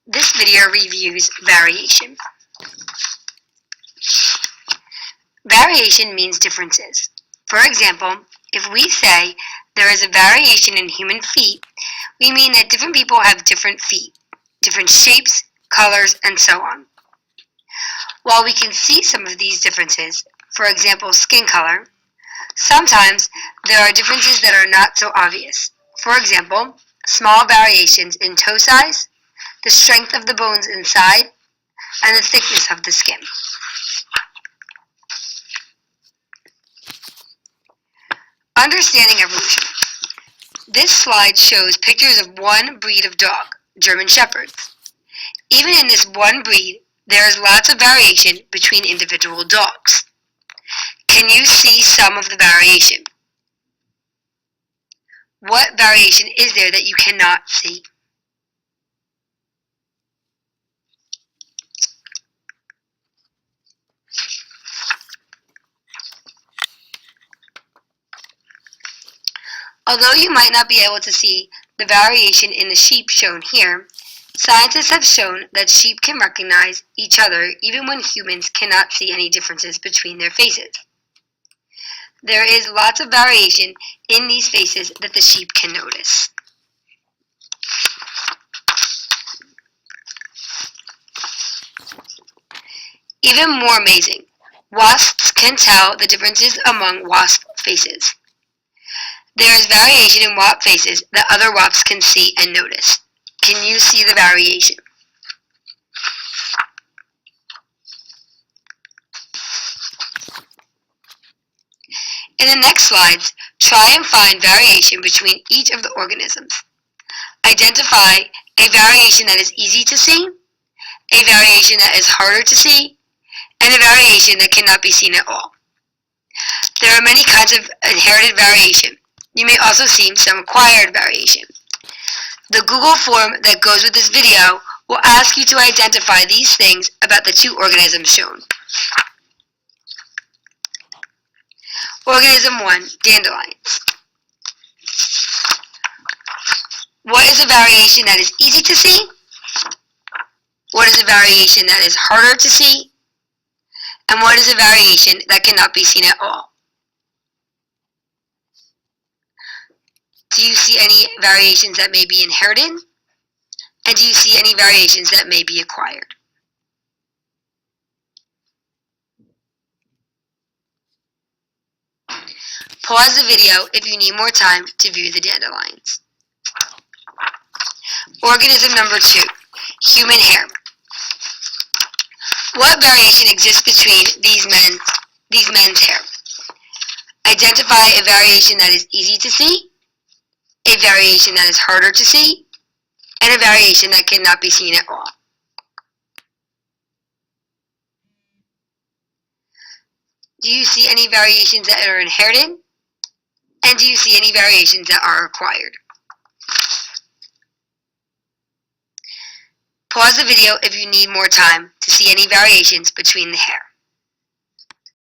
This video reviews variation. Variation means differences. For example, if we say there is a variation in human feet, we mean that different people have different feet, different shapes, colors, and so on. While we can see some of these differences, for example, skin color, sometimes there are differences that are not so obvious. For example, small variations in toe size, the strength of the bones inside, and the thickness of the skin. Understanding evolution. This slide shows pictures of one breed of dog, German Shepherds. Even in this one breed, there is lots of variation between individual dogs. Can you see some of the variation? What variation is there that you cannot see? Although you might not be able to see the variation in the sheep shown here, scientists have shown that sheep can recognize each other even when humans cannot see any differences between their faces. There is lots of variation in these faces that the sheep can notice. Even more amazing, wasps can tell the differences among wasp faces. There is variation in wasp faces that other wasps can see and notice. Can you see the variation? In the next slides, try and find variation between each of the organisms. Identify a variation that is easy to see, a variation that is harder to see, and a variation that cannot be seen at all. There are many kinds of inherited variation. You may also see some acquired variation. The Google form that goes with this video will ask you to identify these things about the two organisms shown. Organism 1, dandelions. What is a variation that is easy to see? What is a variation that is harder to see? And what is a variation that cannot be seen at all? Do you see any variations that may be inherited? And do you see any variations that may be acquired? Pause the video if you need more time to view the dandelions. Organism number 2, human hair. What variation exists between these men's hair? Identify a variation that is easy to see, a variation that is harder to see, and a variation that cannot be seen at all. Do you see any variations that are inherited? And do you see any variations that are acquired? Pause the video if you need more time to see any variations between the hair.